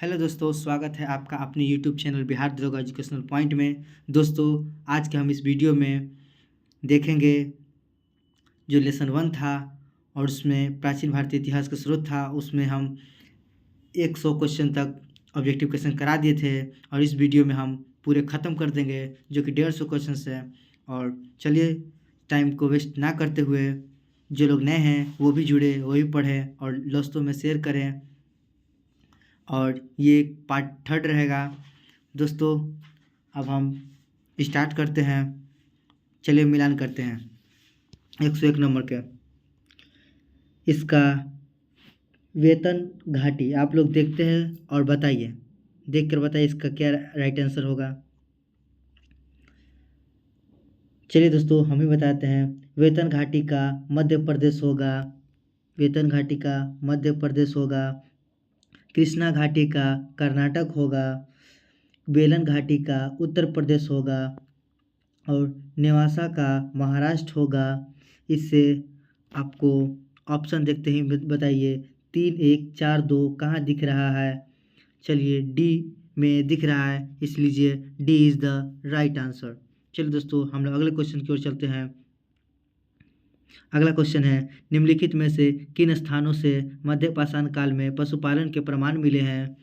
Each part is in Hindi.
हेलो दोस्तों, स्वागत है आपका अपने यूट्यूब चैनल बिहार दरोगा एजुकेशनल पॉइंट में। दोस्तों, आज के हम इस वीडियो में देखेंगे जो लेसन 1 था और उसमें प्राचीन भारतीय इतिहास का स्रोत था। उसमें हम 100 क्वेश्चन तक ऑब्जेक्टिव क्वेश्चन करा दिए थे और इस वीडियो में हम पूरे ख़त्म कर देंगे जो कि 150 क्वेश्चन है। और चलिए, टाइम को वेस्ट ना करते हुए जो लोग नए हैं वो भी जुड़े, वो भी पढ़ें और दोस्तों में शेयर करें। और ये पार्ट 3 रहेगा। दोस्तों, अब हम स्टार्ट करते हैं। चलिए मिलान करते हैं 101 नंबर के। इसका वेतन घाटी आप लोग देखते हैं और बताइए, देख कर बताइए इसका क्या राइट आंसर होगा। चलिए दोस्तों, हम ही बताते हैं। वेतन घाटी का मध्य प्रदेश होगा। वेतन घाटी का मध्य प्रदेश होगा। कृष्णा घाटी का कर्नाटक होगा। बेलन घाटी का उत्तर प्रदेश होगा और नेवासा का महाराष्ट्र होगा। इससे आपको ऑप्शन देखते ही बताइए 3, 1, 4, 2 कहाँ दिख रहा है। चलिए, डी में दिख रहा है, इस लीजिए D is the right answer. चलिए दोस्तों, हम लोग अगले क्वेश्चन की ओर चलते हैं। अगला क्वेश्चन है, निम्नलिखित में से किन स्थानों से मध्य पाषाण काल में पशुपालन के प्रमाण मिले हैं।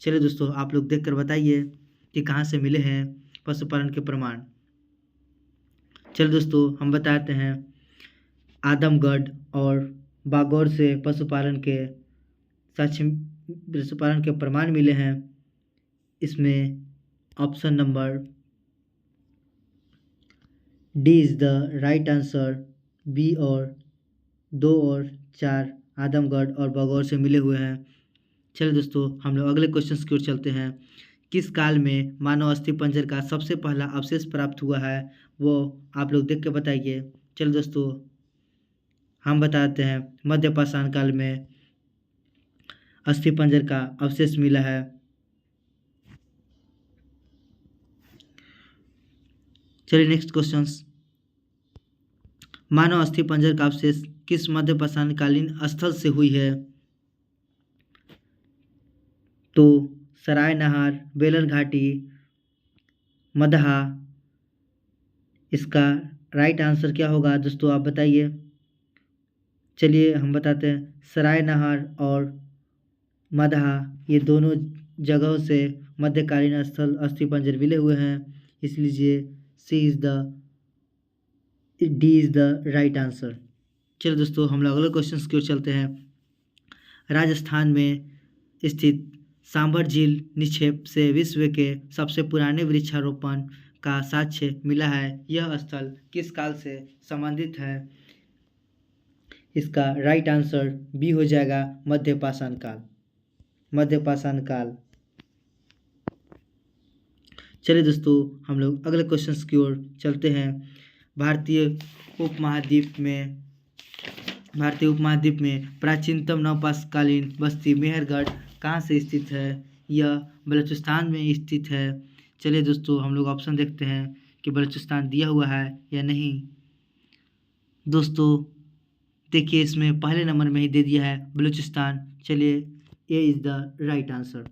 चलिए दोस्तों, आप लोग देखकर बताइए कि कहाँ से मिले हैं पशुपालन के प्रमाण। चलिए दोस्तों, हम बताते हैं। आदमगढ़ और बागौर से पशुपालन के प्रमाण मिले हैं। इसमें option number D is the right answer. B और 2 और 4 आदमगढ़ और बागौर से मिले हुए हैं। चलिए दोस्तों, हम लोग अगले क्वेश्चन की ओर चलते हैं। किस काल में मानव अस्थिपंजर का सबसे पहला अवशेष प्राप्त हुआ है, वो आप लोग देख के बताइए। चलिए दोस्तों, हम बताते हैं। मध्य पाषाण काल में अस्थिपंजर का अवशेष मिला है। चलिए नेक्स्ट क्वेश्चन। मानव अस्थिपंजर का अवशेष किस मध्य पाषाण कालीन स्थल से हुई है। तो सरायनहार, बेलन घाटी, मदहा। इसका राइट आंसर क्या होगा दोस्तों, आप बताइए। चलिए हम बताते हैं। सरायनहार और मदहा, ये दोनों जगहों से मध्यकालीन स्थल अस्थिपंजर मिले हुए हैं। इसलिए D is the right answer. चलिए दोस्तों, हम लोग अगले क्वेश्चन की ओर चलते हैं। राजस्थान में स्थित सांभर झील निक्षेप से विश्व के सबसे पुराने वृक्षारोपण का साक्ष्य मिला है। यह स्थल किस काल से संबंधित है। इसका राइट आंसर बी हो जाएगा, मध्य पाषाण काल। मध्य पाषाण काल। चलिए दोस्तों, हम लोग अगले क्वेश्चन की ओर चलते हैं। भारतीय उपमहाद्वीप में प्राचीनतम नवपाषाणकालीन बस्ती मेहरगढ़ कहाँ से स्थित है। यह बलूचिस्तान में स्थित है। चलिए दोस्तों, हम लोग ऑप्शन देखते हैं कि बलूचिस्तान दिया हुआ है या नहीं। दोस्तों देखिए, इसमें पहले नंबर में ही दे दिया है बलूचिस्तान। चलिए, A is the right answer.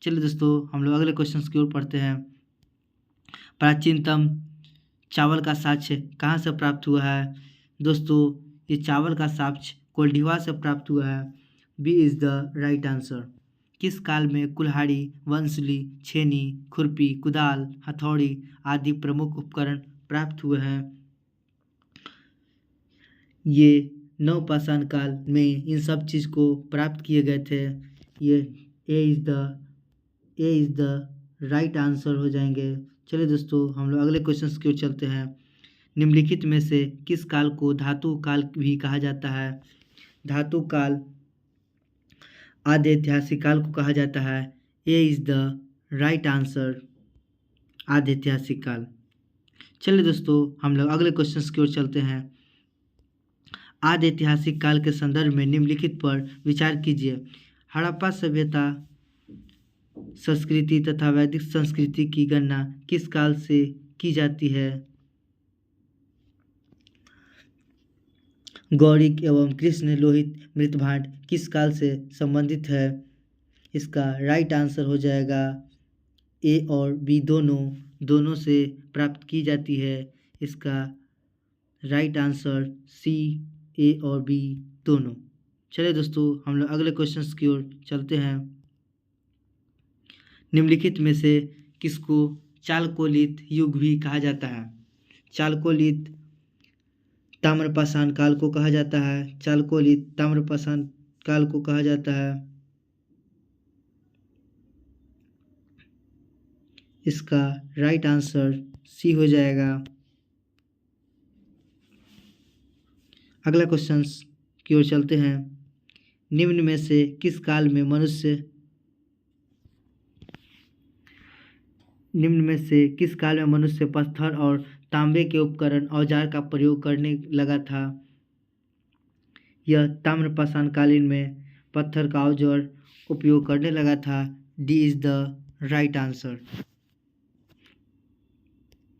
चलिए दोस्तों, हम लोग अगले क्वेश्चन की ओर पढ़ते हैं। प्राचीनतम चावल का साक्ष्य कहाँ से प्राप्त हुआ है। दोस्तों, ये चावल का साक्ष्य कोल्डिवा से प्राप्त हुआ है। B is the right answer. किस काल में कुल्हाड़ी, वंसली, छेनी, खुरपी, कुदाल, हथौड़ी आदि प्रमुख उपकरण प्राप्त हुए हैं। ये नवपाषाण काल में इन सब चीज़ को प्राप्त किए गए थे। ये A is the right answer हो जाएंगे। चलिए दोस्तों, हम लोग अगले क्वेश्चन की ओर चलते हैं। निम्नलिखित में से किस काल को धातु काल भी कहा जाता है। धातु काल आद्य ऐतिहासिक काल को कहा जाता है। A is the right answer, आद्य ऐतिहासिक काल। चलिए दोस्तों, हम लोग अगले क्वेश्चन की ओर चलते हैं। आद्य ऐतिहासिक काल के संदर्भ में निम्नलिखित पर विचार कीजिए। हड़प्पा सभ्यता संस्कृति तथा वैदिक संस्कृति की गणना किस काल से की जाती है। गौड़िक एवं कृष्ण लोहित मृतभांड किस काल से संबंधित है। इसका राइट आंसर हो जाएगा ए और बी दोनों से प्राप्त की जाती है। इसका राइट आंसर सी, ए और बी दोनों। चलिए दोस्तों, हम लोग अगले क्वेश्चंस की ओर चलते हैं। निम्नलिखित में से किसको चालकोलित युग भी कहा जाता है? चालकोलित ताम्रपाषाण काल को कहा जाता है। चालकोलित ताम्रपाषाण काल को कहा जाता है। इसका राइट आंसर सी हो जाएगा। अगला क्वेश्चंस की ओर चलते हैं। निम्न में से किस काल में मनुष्य पत्थर और तांबे के उपकरण औजार का प्रयोग करने लगा था? यह ताम्रपाषाण कालीन में पत्थर का औजार उपयोग करने लगा था। D is the right answer.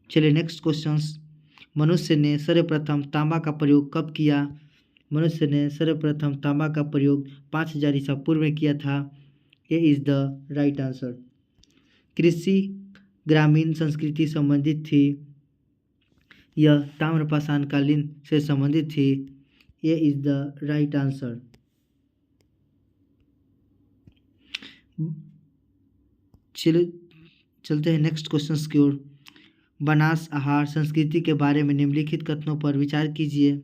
चलिए नेक्स्ट क्वेश्चंस। मनुष्य ने सर्वप्रथम तांबा का प्रयोग कब किया? मनुष्य ने सर्वप्रथम तांबा का प्रयोग 5000 ईसा पूर्व में किया था। ए इज द राइट आंसर। कृषि ग्रामीण संस्कृति संबंधित थी। यह ताम्रपाषाण कालीन से संबंधित थी। ए इज द राइट आंसर। चलते हैं नेक्स्ट क्वेश्चंस की ओर। बनास आहार संस्कृति के बारे में निम्नलिखित कथनों पर विचार कीजिए।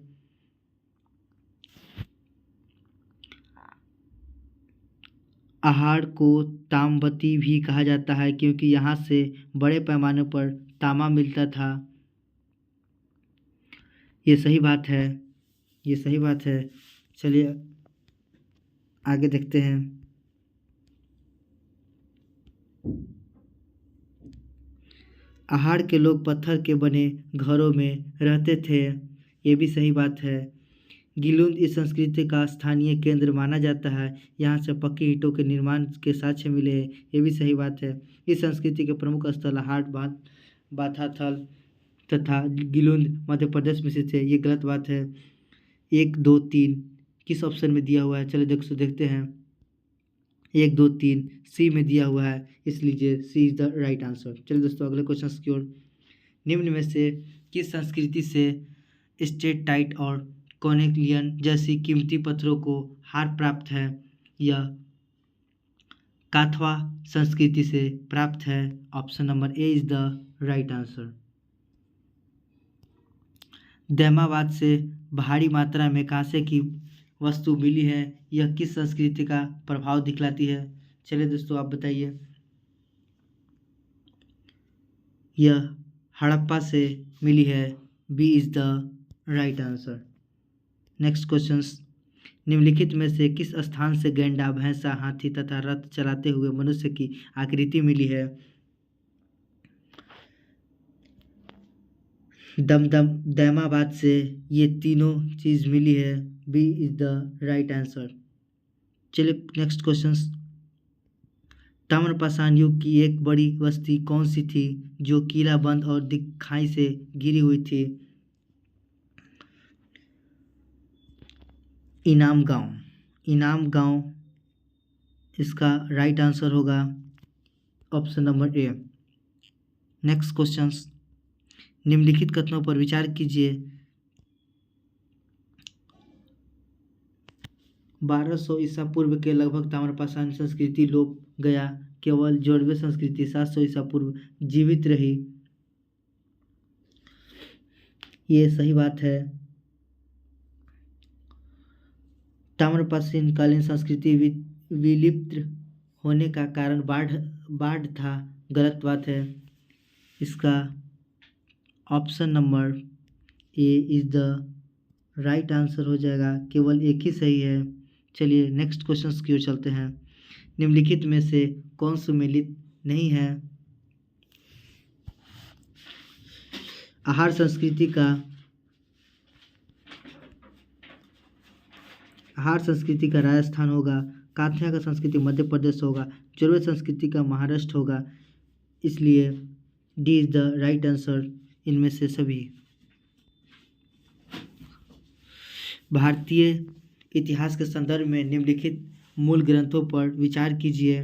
आहार को ताम्बती भी कहा जाता है क्योंकि यहाँ से बड़े पैमाने पर तांबा मिलता था। ये सही बात है, ये सही बात है। चलिए आगे देखते हैं। आहार के लोग पत्थर के बने घरों में रहते थे। ये भी सही बात है। गिलुंद इस संस्कृति का स्थानीय केंद्र माना जाता है। यहाँ से पक्की ईंटों के निर्माण के साक्ष्य मिले हैं। ये भी सही बात है। इस संस्कृति के प्रमुख स्थल हाट बाथाथल तथा गिलुंद मध्य प्रदेश में स्थित है। ये गलत बात है। 1, 2, 3 किस ऑप्शन में दिया हुआ है? चलिए देखते हैं। 1, 2, 3 सी में दिया हुआ है, इसलिए सी इज द राइट आंसर। चलिए दोस्तों अगले क्वेश्चन की ओर। निम्न में से किस संस्कृति से स्टेटाइट और कॉर्नेलियन जैसी कीमती पत्थरों को हार प्राप्त है? यह काथवा संस्कृति से प्राप्त है। Option number A is the right answer. Daimabad से भारी मात्रा में कांसे की वस्तु मिली है। यह किस संस्कृति का प्रभाव दिखलाती है? चलिए दोस्तों आप बताइए। यह हड़प्पा से मिली है। B is the right answer. Next questions. निम्नलिखित में से किस स्थान से गैंडा, भैंसा, हाथी तथा रथ चलाते हुए मनुष्य की आकृति मिली है? दैमाबाद से ये तीनों चीज़ मिली है। B is the right answer. चलिए नेक्स्ट क्वेश्चंस। ताम्रपाषाण युग की एक बड़ी बस्ती कौन सी थी जो किलाबंद और दिखाई से घिरी हुई थी? इनाम गांव इसका राइट आंसर होगा। ऑप्शन नंबर ए। Next questions. निम्नलिखित कथनों पर विचार कीजिए। 1200 ईसा पूर्व के लगभग ताम्रपाषाण संस्कृति लोप गया, केवल जोड़वे संस्कृति 700 ईसा पूर्व जीवित रही। ये सही बात है। ताम्रपाषाण कालीन संस्कृति विलुप्त होने का कारण बाढ़ था। गलत बात है। इसका option number A is the right answer हो जाएगा। केवल एक ही सही है। चलिए नेक्स्ट क्वेश्चंस की ओर चलते हैं। निम्नलिखित में से कौन सुमेलित नहीं है? आहार संस्कृति का राजस्थान होगा। काथ्या का संस्कृति मध्य प्रदेश होगा। जोड़वे संस्कृति का महाराष्ट्र होगा। इसलिए D is the right answer इनमें से सभी। भारतीय इतिहास के संदर्भ में निम्नलिखित मूल ग्रंथों पर विचार कीजिए।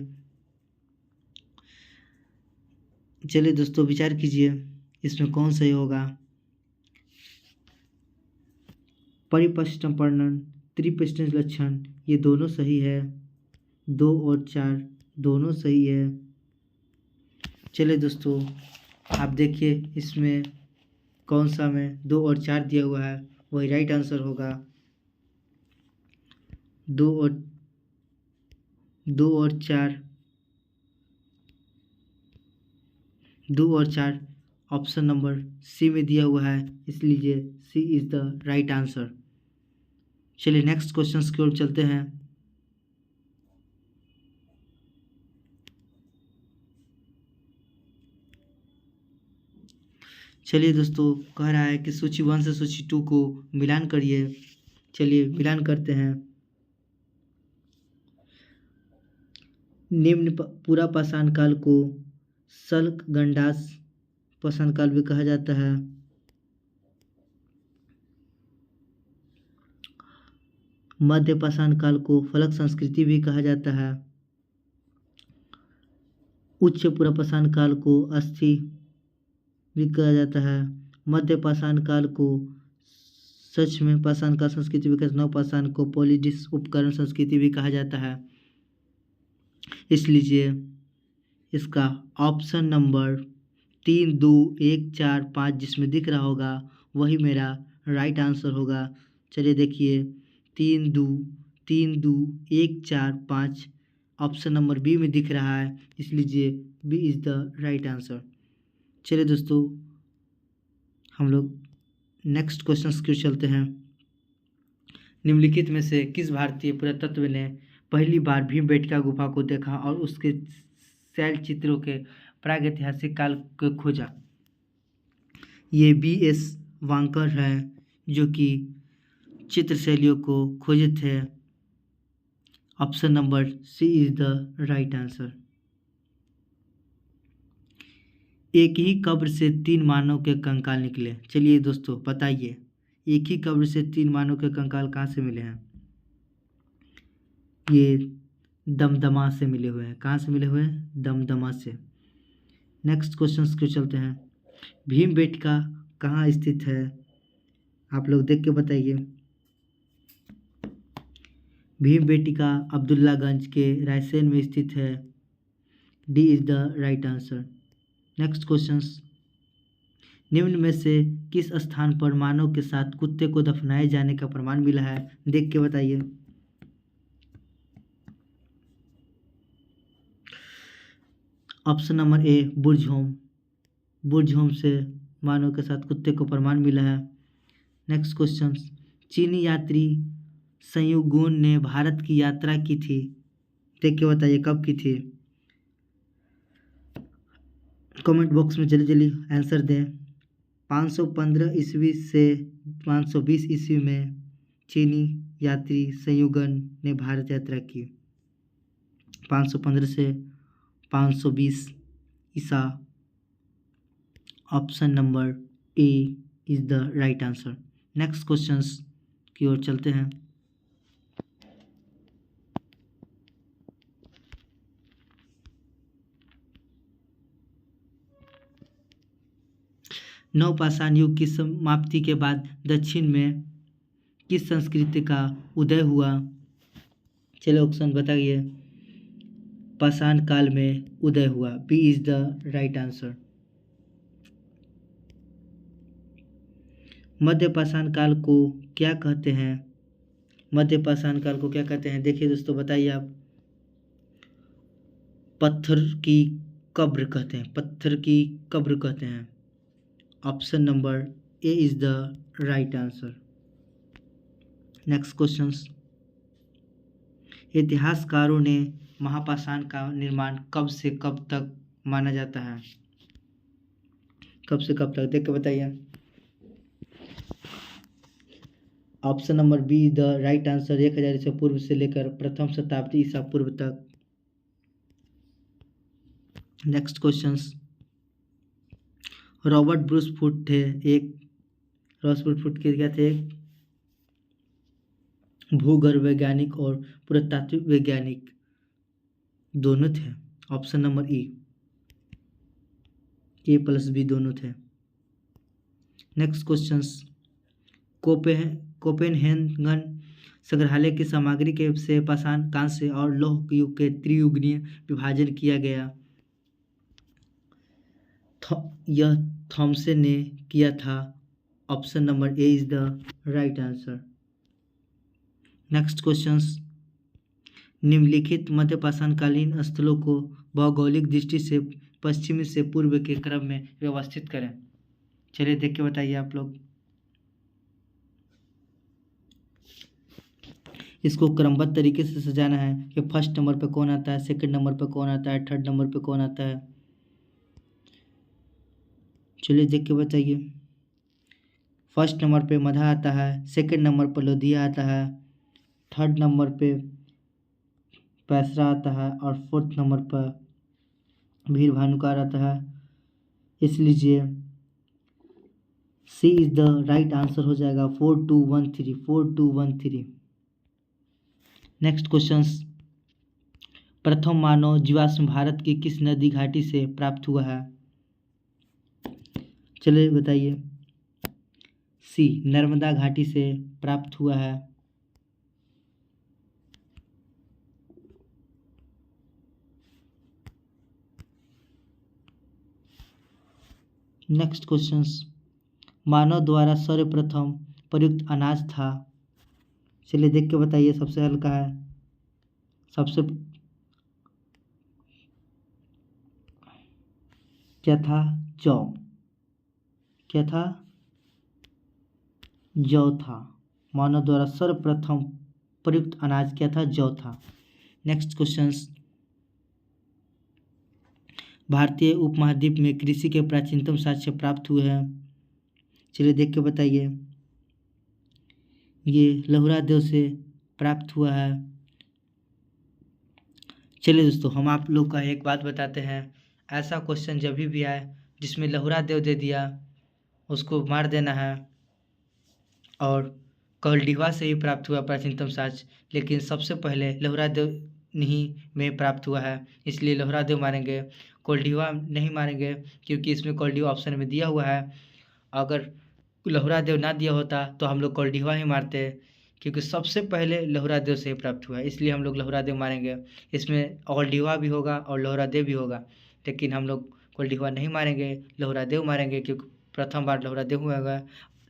चलिए दोस्तों विचार कीजिए इसमें कौन सही होगा। परिपष्टम वर्णन, त्रिपष्ट लक्षण, ये दोनों सही है। 2 और 4 दोनों सही है। चलिए दोस्तों आप देखिए इसमें कौन सा में 2 और 4 दिया हुआ है वही राइट आंसर होगा। 2 और 4 2 और 4 ऑप्शन नंबर सी में दिया हुआ है, इसलिए सी इज द राइट आंसर। चलिए नेक्स्ट क्वेश्चन की ओर चलते हैं। चलिए दोस्तों कह रहा है कि सूची 1 से सूची 2 को मिलान करिए। चलिए मिलान करते हैं। निम्न पूरा पाषाण काल को शल्क गंडास पाषाण काल भी कहा जाता है। मध्य पाषाण काल को फलक संस्कृति भी कहा जाता है। उच्च पूरा पाषाण काल को अस्थि भी कहा जाता है। मध्य पाषाण काल को सच में पाषाण काल संस्कृति भी कहते हैं। नव पाषाण को पॉलिडिस उपकरण संस्कृति भी कहा जाता है। इसलिए इसका ऑप्शन नंबर 3, 2, 1, 4, 5 जिसमें दिख रहा होगा वही मेरा राइट आंसर होगा। चलिए देखिए 3, 2, 1, 4, 5 ऑप्शन नंबर बी में दिख रहा है, इसलिए B is the right answer. चलिए दोस्तों हम लोग नेक्स्ट क्वेश्चन की ओर चलते हैं। निम्नलिखित में से किस भारतीय पुरातत्व ने पहली बार भीमबेटका गुफा को देखा और उसके शैल चित्रों के प्रागैतिहासिक काल को खोजा? ये BS वांकर है जो कि चित्र शैलियों को खोजे थे। Option number C is the right answer. एक ही कब्र से 3 मानव के कंकाल निकले। चलिए दोस्तों बताइए एक ही कब्र से 3 मानव के कंकाल कहाँ से मिले हैं? ये दमदमा से मिले हुए हैं। कहाँ से मिले हुए हैं? दमदमा से। नेक्स्ट क्वेश्चन को चलते हैं। भीमबेटका कहाँ स्थित है? आप लोग देख के बताइए। भीमबेटका अब्दुल्लागंज के रायसेन में स्थित है। D is the right answer. Next question. निम्न में से किस स्थान पर मानव के साथ कुत्ते को दफनाए जाने का प्रमाण मिला है? देख के बताइए। ऑप्शन नंबर ए बुर्जहोम। बुर्जहोम से मानव के साथ कुत्ते को प्रमाण मिला है। Next question. चीनी यात्री संयुगुन ने भारत की यात्रा की थी। देख के बताइए कब की थी? कमेंट बॉक्स में जल्दी जल्दी आंसर दें। 515 ईस्वी से 520 ईस्वी में चीनी यात्री संयुगन ने भारत यात्रा की। 515 से 520 ईसा। Option number A is the right answer. Next questions की ओर चलते हैं। नवपाषाण युग की समाप्ति के बाद दक्षिण में किस संस्कृति का उदय हुआ? चलो ऑप्शन बताइए। पाषाण काल में उदय हुआ। B is the right answer. मध्य पाषाण काल को क्या कहते हैं? मध्य पाषाण काल को क्या कहते हैं? देखिए दोस्तों बताइए आप। पत्थर की कब्र कहते हैं। पत्थर की कब्र कहते हैं। Option number A is the right answer. Next question. इतिहासकारों ने महापाषाण का निर्माण कब से कब तक माना जाता है? कब से कब तक देख के बताइए। Option number be the right answer. 1000 ईसा पूर्व से लेकर प्रथम शताब्दी ईसा पूर्व तक। Next question. Robert Bruce foot थे एक। रॉबर्ट फुट के क्या थे? भूगर्भ वैज्ञानिक और पुरातात्विक वैज्ञानिक दोनों थे। ऑप्शन नंबर A+B दोनों थे। नेक्स्ट क्वेश्चन, कोपेनहेगन संग्रहालय की सामग्री के से पाषाण, कांस्य और लौह युग के त्रियुगीय विभाजन किया गया। यह थॉमसन ने किया था। Option number A is the right answer. Next question, निम्नलिखित मध्यपाषाणकालीन स्थलों को भौगोलिक दृष्टि से पश्चिमी से पूर्व के क्रम में व्यवस्थित करें। चलिए देख के बताइए आप लोग। इसको क्रमबद्ध तरीके से सजाना है कि फर्स्ट नंबर पे कौन आता है, सेकंड नंबर पे कौन आता है, थर्ड नंबर पे कौन आता है। चलिए देख के बताइए। फर्स्ट नंबर पे मधा आता है, सेकंड नंबर पर लोधिया आता है, थर्ड नंबर पे पैसरा आता है और फोर्थ नंबर पर वीर भानुकार आता है। इसलिए सी इज द राइट आंसर हो जाएगा 4213 4213। नेक्स्ट क्वेश्चन, प्रथम मानव जीवाश्म भारत की किस नदी घाटी से प्राप्त हुआ है। चलिए बताइए। सी नर्मदा घाटी से प्राप्त हुआ है। नेक्स्ट क्वेश्चन, मानव द्वारा सर्वप्रथम प्रयुक्त अनाज था। चलिए देख के बताइए। सबसे हल्का है। सबसे क्या था? जौ। क्या था? जौ था। मानव द्वारा सर्वप्रथम प्रयुक्त अनाज क्या था? जौ था। नेक्स्ट क्वेश्चन, भारतीय उपमहाद्वीप में कृषि के प्राचीनतम साक्ष्य प्राप्त हुए हैं। चलिए देख के बताइए। ये लहुरा देव से प्राप्त हुआ है। चलिए दोस्तों, हम आप लोग का एक बात बताते हैं। ऐसा क्वेश्चन जब भी आए जिसमें लहुरा देव दे दिया, उसको मार देना है। और कौलडिवा से ही प्राप्त हुआ प्राचीनतम साक्ष्य, लेकिन सबसे पहले लहुरा देव नहीं में प्राप्त हुआ है, इसलिए लहुरा देव मारेंगे। कौलडिवा नहीं मारेंगे क्योंकि इसमें कौलडिवा ऑप्शन में दिया हुआ है। अगर लहुरा देव ना दिया होता तो हम लोग कौलडिवा ही मारते, क्योंकि सबसे पहले लहुरा देव से ही प्राप्त हुआ है, इसलिए हम लोग लहुरा देव मारेंगे। इसमें कौलडिवा भी होगा और लहुरा देव भी होगा, लेकिन हम लोग कौलडिवा नहीं मारेंगे, लहुरा देव मारेंगे, क्योंकि प्रथम बार लहुरा देव हुआ है,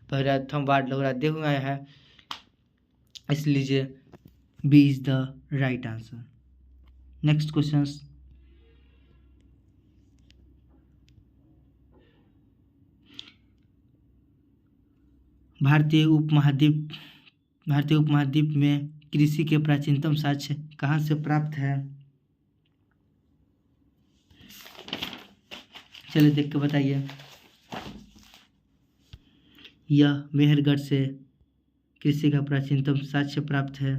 प्रथम बार लहुरा देव हुआ है। इसलिए B is the right answer. Next question, भारतीय उपमहाद्वीप में कृषि के प्राचीनतम साक्ष्य कहाँ से प्राप्त है। चलिए देख के बताइए। यह मेहरगढ़ से कृषि का प्राचीनतम साक्ष्य प्राप्त है।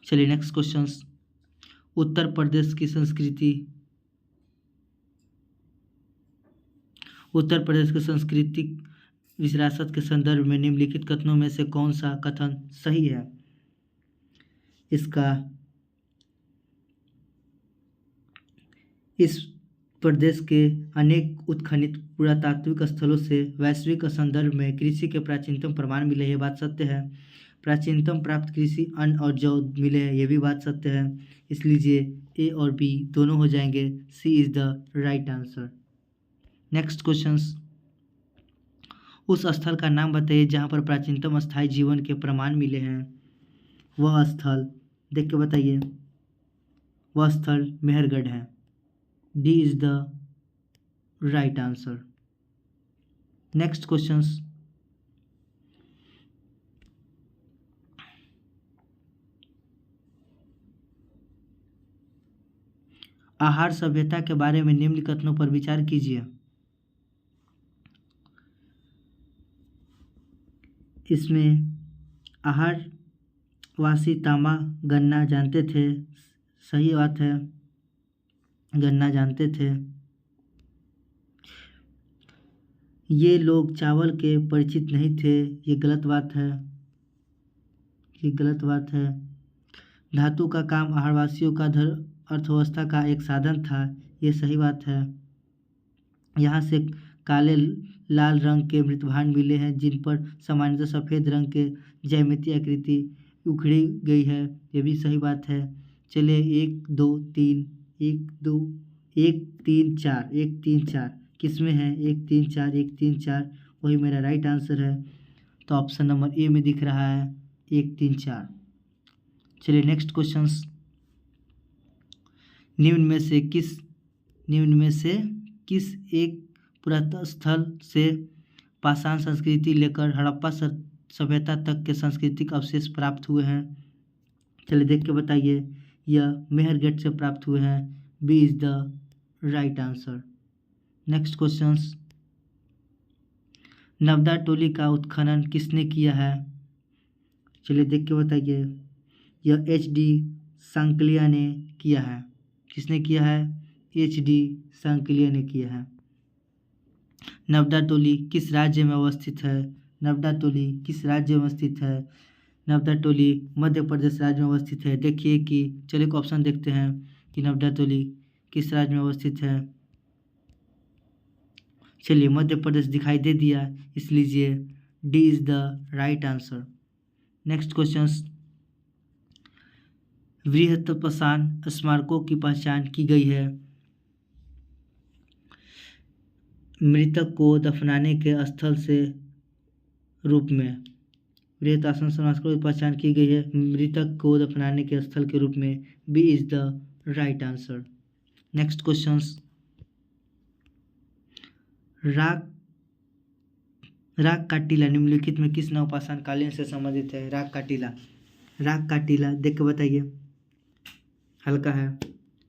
चलिए नेक्स्ट क्वेश्चन, उत्तर प्रदेश की सांस्कृतिक विरासत के संदर्भ में निम्नलिखित कथनों में से कौन सा कथन सही है। इस प्रदेश के अनेक उत्खनित पुरातात्विक स्थलों से वैश्विक संदर्भ में कृषि के प्राचीनतम प्रमाण मिले, ये बात सत्य है। प्राचीनतम प्राप्त कृषि अन्न और जौ मिले हैं, ये भी बात सत्य है। इसलिए ए और बी दोनों हो जाएंगे। C is the right answer. Next question, उस स्थल का नाम बताइए जहाँ पर प्राचीनतम स्थायी जीवन के प्रमाण मिले हैं। वह स्थल देख के बताइए। वह स्थल मेहरगढ़ है। D is the right answer. Next question, आहार सभ्यता के बारे में निम्न कथनों पर विचार कीजिए। इसमें आहारवासी तांबा गन्ना जानते थे, सही बात है, गन्ना जानते थे। ये लोग चावल के परिचित नहीं थे, ये गलत बात है, ये गलत बात है। धातु का काम आहारवासियों का अर्थव्यवस्था का एक साधन था, ये सही बात है। यहाँ से काले लाल रंग के मृतभांड मिले हैं जिन पर सामान्यतः सफ़ेद रंग के ज्यामितीय आकृति उखड़ी गई है, ये भी सही बात है। चलिए 1 2 3 1 2 1 3 4 1 3 4 किस में है? 1 3 4 1 3 4 वही मेरा राइट आंसर है। तो ऑप्शन नंबर ए में दिख रहा है 1 3 4। चलिए नेक्स्ट क्वेश्चंस। निम्न में से किस एक पुरातन स्थल से पाषाण संस्कृति लेकर हड़प्पा सभ्यता तक के सांस्कृतिक अवशेष प्राप्त हुए हैं? चलिए देख के बताइए। यह मेहरगढ़ से प्राप्त हुए हैं, B is the right answer. Next questions. Navdatoli का उत्खनन किसने किया है? चलिए देख के बताइए। यह HD सांकलिया ने किया है। किसने किया है? HD सांकलिया ने किया है। नवदा टोली किस राज्य में अवस्थित है? नवदा टोली किस राज्य में अवस्थित है? नवदा टोली मध्य प्रदेश राज्य में अवस्थित है। देखिए कि चलिए ऑप्शन देखते हैं कि नवदा टोली किस राज्य में अवस्थित है। चलिए मध्य प्रदेश दिखाई दे दिया, इस लीजिए D is the right answer. Next questions. बृहत्पाषाण स्मारकों की पहचान की गई है। मृतक को दफनाने के स्थल से रूप में बृहत्पाषाण स्मारकों की पहचान की गई है मृतक को दफनाने के स्थल के रूप में, B is the right answer. Next questions. राग का टीला निम्नलिखित में किस नवपाषाण कालीन से संबंधित है? राग का टीला देख के बताइए। हल्का है,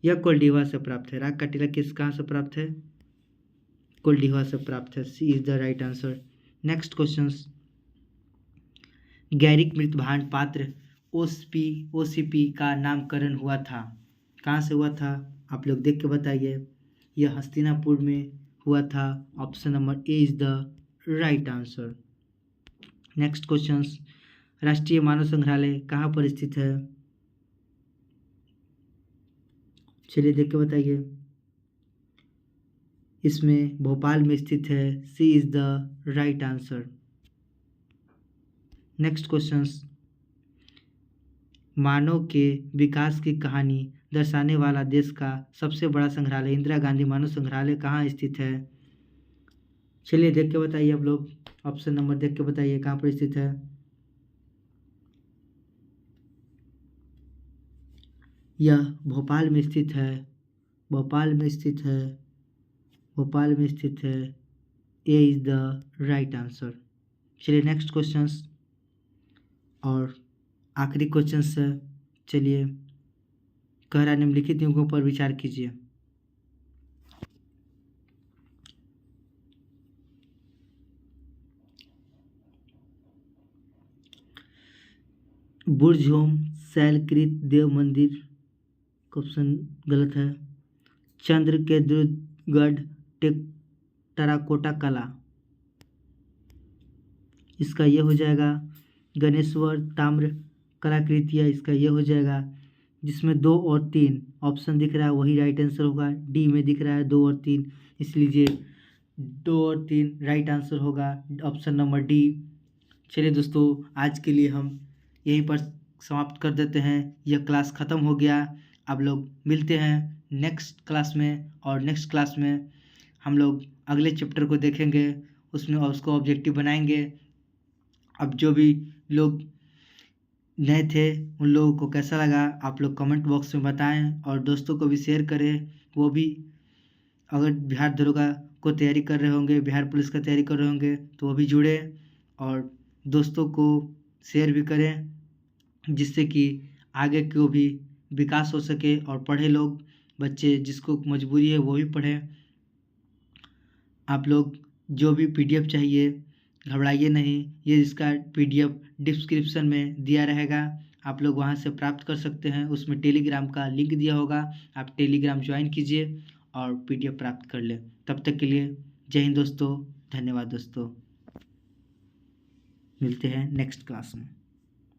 यह कोल्डिवा से प्राप्त है। राग का टीला कहाँ से प्राप्त है? कोल्डिवा से प्राप्त है, C is the right answer. Next questions. गैरिक मृतभांड पात्र OCP का नामकरण हुआ था, कहाँ से हुआ था? आप लोग देख के बताइए। यह हस्तिनापुर में हुआ था, option number A is the right answer. Next questions. राष्ट्रीय मानव संग्रहालय कहाँ पर स्थित है? चलिए देख के बताइए। इसमें भोपाल में स्थित है, C is the right answer. Next questions. मानव के विकास की कहानी दर्शाने वाला देश का सबसे बड़ा संग्रहालय इंदिरा गांधी मानव संग्रहालय कहाँ स्थित है? चलिए देख के बताइए आप लोग। ऑप्शन नंबर देख के बताइए कहाँ पर स्थित है। यह भोपाल में स्थित है, भोपाल में स्थित है, भोपाल में स्थित है, ए इज द राइट आंसर। चलिए नेक्स्ट क्वेश्चंस और आखिरी क्वेश्चन है। चलिए कह रहा निम्नलिखित युगों पर विचार कीजिए। बुर्जहोम शैलकृत देव मंदिर, ऑप्शन गलत है। चंद्र के दुर्गढ़ टेराकोटा कला, इसका ये हो जाएगा। गणेश्वर ताम्र कलाकृतियाँ, इसका ये हो जाएगा। जिसमें 2 और 3 ऑप्शन दिख रहा है वही राइट आंसर होगा। डी में दिख रहा है 2 और 3, इसलिए 2 और 3 राइट आंसर होगा, ऑप्शन नंबर डी। चलिए दोस्तों आज के लिए हम यहीं पर समाप्त कर देते हैं। यह क्लास ख़त्म हो गया। आप लोग मिलते हैं नेक्स्ट क्लास में, और नेक्स्ट क्लास में हम लोग अगले चैप्टर को देखेंगे, उसमें उसको ऑब्जेक्टिव बनाएंगे। अब जो भी लोग नए थे उन लोगों को कैसा लगा आप लोग कमेंट बॉक्स में बताएं, और दोस्तों को भी शेयर करें। वो भी अगर बिहार दरोगा को तैयारी कर रहे होंगे, बिहार पुलिस का तैयारी कर रहे होंगे तो वो भी जुड़े, और दोस्तों को शेयर भी करें, जिससे कि आगे को भी विकास हो सके और पढ़े लोग बच्चे, जिसको मजबूरी है वो भी पढ़ें। आप लोग जो भी PDF चाहिए घबराइए नहीं, ये इसका PDF डिस्क्रिप्शन में दिया रहेगा, आप लोग वहाँ से प्राप्त कर सकते हैं। उसमें टेलीग्राम का लिंक दिया होगा, आप टेलीग्राम ज्वाइन कीजिए और PDF प्राप्त कर लें। तब तक के लिए जय हिंद दोस्तों। धन्यवाद दोस्तों, मिलते हैं नेक्स्ट क्लास में।